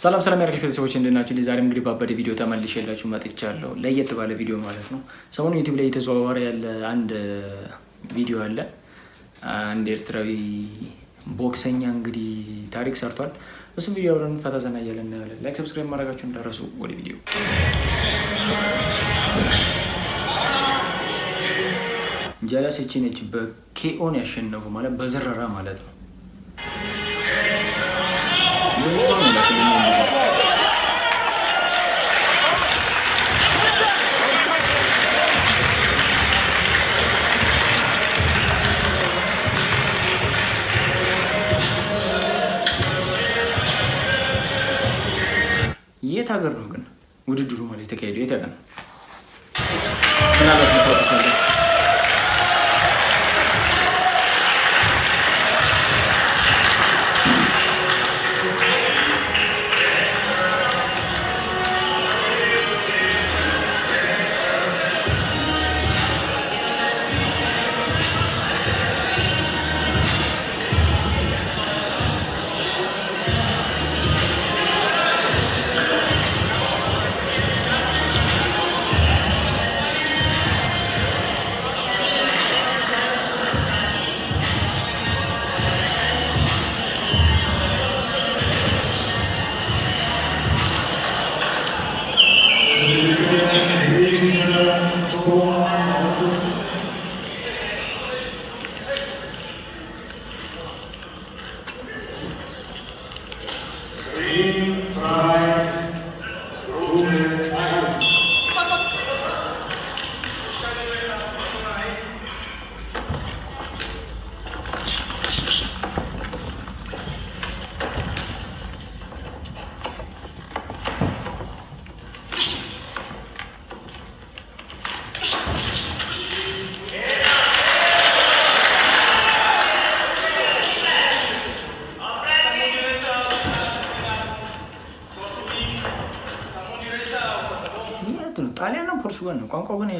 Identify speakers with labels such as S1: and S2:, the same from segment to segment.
S1: ሰላም ሰላም ያርክሽ ቤተሰቦች እንደናችሁ ለዛሬም እንግዲህ ባበደ ቪዲዮ ተመልሼላችሁ መጥቻለሁ። ለየት ባለ ቪዲዮ ማለት ነው። ሰሞኑን ዩቲዩብ ላይ የተዘዋወረ ያለ አንድ ቪዲዮ አለ። አንድ ኤርትራዊ ቦክሰኛ እንግዲህ ታሪክ ሰርቷል። እሱ ቪዲዮ አብረን ፈታ ዘና እያለን እናያለን። ላይክ ሰብስክራይብ ማድረጋችሁን እንዳትረሱ። ወደ ቪዲዮ ጀለስ እቺ ነች በኬኦን ያሸነፉ ማለት በዝረራ ማለት ነው። ብዙ ሰው ነው የት ሀገር ነው ግን ውድድሩ ማለት የተካሄደው? የት ሀገር ነው? ምናልባት ታውቁታላችሁ። ጣሊያን ነው ፖርቹጋል ነው ቋንቋው ግን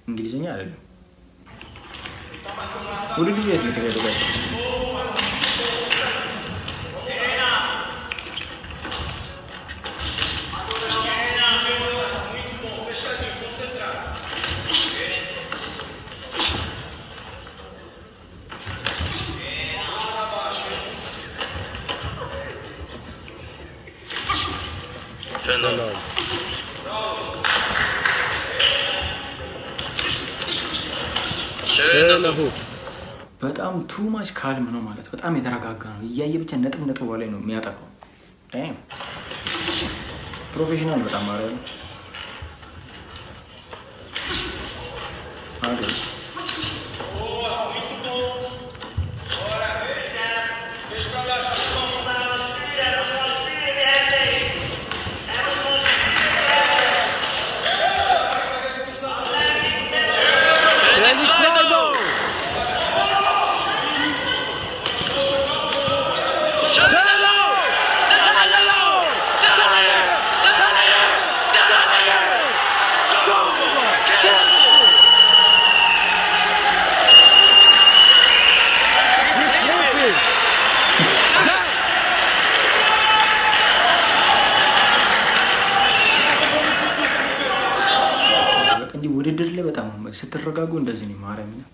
S1: እንግሊዝኛ አይደለም። ውድድሩ የት ነው የተካሄደው? ጋይስ በጣም ቱ ማች ካልም ነው ማለት በጣም የተረጋጋ ነው። እያየ ብቻ ነጥብ ላይ ነው የሚያጠፋው። ፕሮፌሽናል በጣም ማለት ነው። ውድድር ላይ በጣም ስትረጋጉ እንደዚህ ነው ማረም ነው።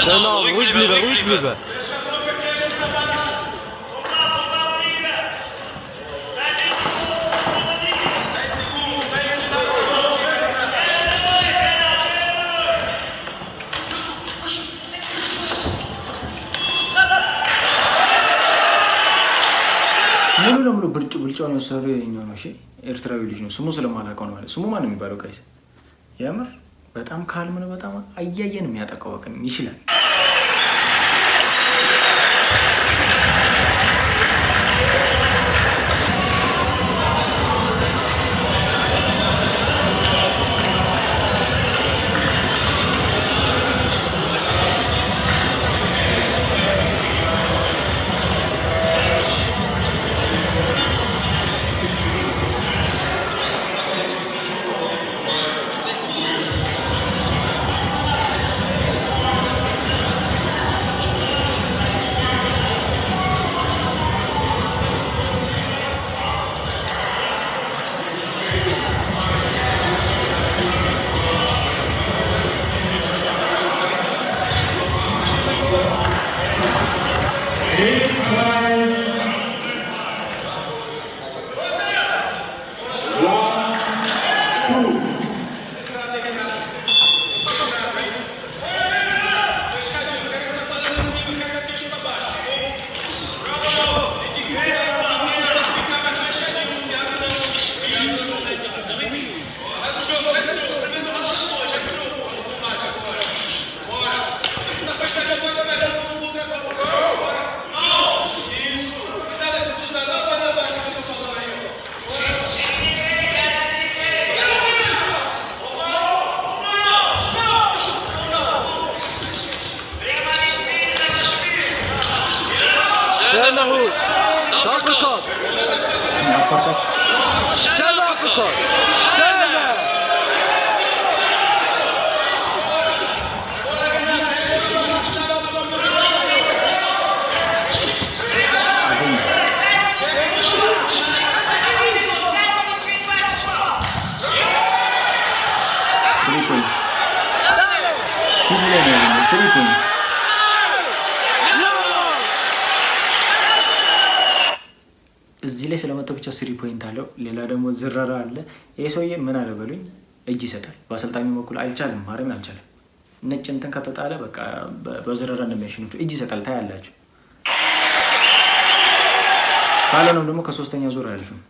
S2: Non, rouge bleu.
S1: ሙሉ ለሙሉ ብልጫውን የወሰደው የኛው ነው። እሺ ኤርትራዊ ልጅ ነው። ስሙ ስለማላውቀው ነው ማለት። ስሙ ማን ነው የሚባለው? ጋይስ የምር በጣም ካልም ነው። በጣም አያየን የሚያጠቃው አቅም ይችላል። እዚህ ላይ ስለመጣው ብቻ 3 ፖይንት አለው። ሌላ ደግሞ ዝረራ አለ። ይሄ ሰውዬ ምን አለ በሉኝ፣ እጅ ይሰጣል። በአሰልጣኙ በኩል አልቻለም፣ ማረም አልቻለም። ነጭ እንትን ከተጣለ በቃ በዝረራ እንደሚያሸንፉ እጅ ይሰጣል። ታያላችሁ። ካልሆነም ደግሞ ከ3ኛ ዙር አያልፍም።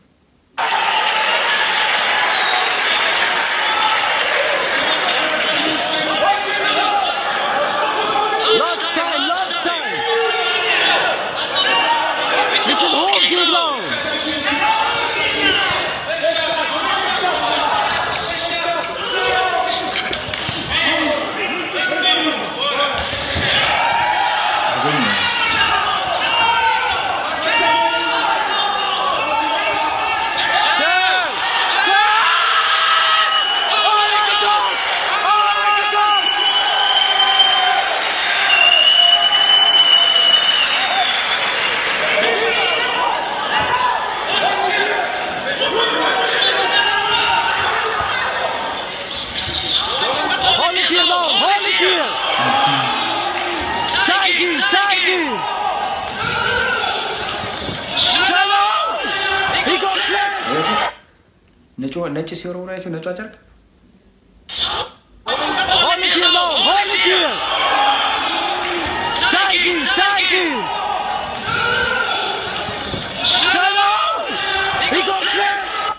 S1: ነጭ ሲወረው ናቸው። ነጭ አጨርቅ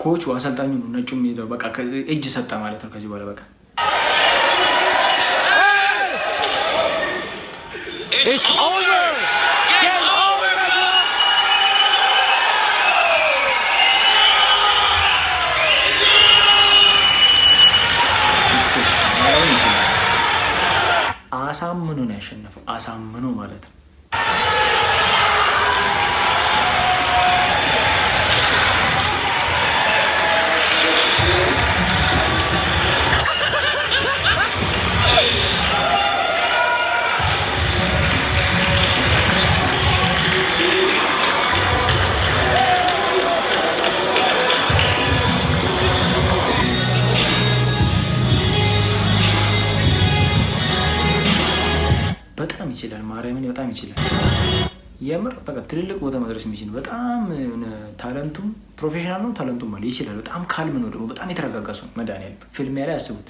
S1: ኮቹ አሰልጣኙ ነው። ነጩ የሚሄደው በቃ እጅ ሰጠ ማለት ነው። ከዚህ በኋላ በቃ አሳምኖ ነው ያሸነፈው። አሳምኖ ማለት ነው። በጣም ይችላል። ማርያምን በጣም ይችላል። የምር በቃ ትልልቅ ቦታ መድረስ የሚችል በጣም ታለንቱም ፕሮፌሽናል ነው። ታለንቱም ማለት ይችላል። በጣም ካልም ነው። ደግሞ በጣም የተረጋጋ ሰው መድኃኒዓለም ፊልሚያ ላይ አስቡት።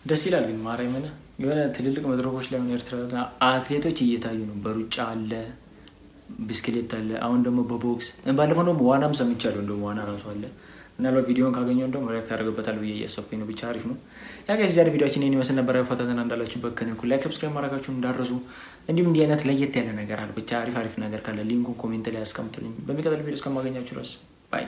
S1: ደስ ይላል ግን ማርያምን የሆነ ትልልቅ መድረኮች ላይ ሆነ ኤርትራ አትሌቶች እየታዩ ነው። በሩጫ አለ፣ ብስክሌት አለ፣ አሁን ደግሞ በቦክስ ባለፈው ደግሞ ዋናም ሰምቻለሁ። እንደውም ዋና ራሱ አለ። ምናልባት ቪዲዮን ካገኘው እንደውም ሪያክት አደርግበታለሁ ብዬ እያሰብኩኝ ነው። ብቻ አሪፍ ነው። ያ ጋይስ ዛሬ ቪዲዮአችን ይሄን ይመስል ነበር። ፈታተና እንዳላችሁበት ከነኩ ላይክ፣ ሰብስክራይብ ማድረጋችሁን እንዳትረሱ። እንዲሁም እንዲህ አይነት ለየት ያለ ነገር አለ ብቻ አሪፍ ነገር ካለ ሊንኩን ኮሜንት ላይ አስቀምጡልኝ። በሚቀጥለው ቪዲዮ እስከማገኛችሁ ድረስ ባይ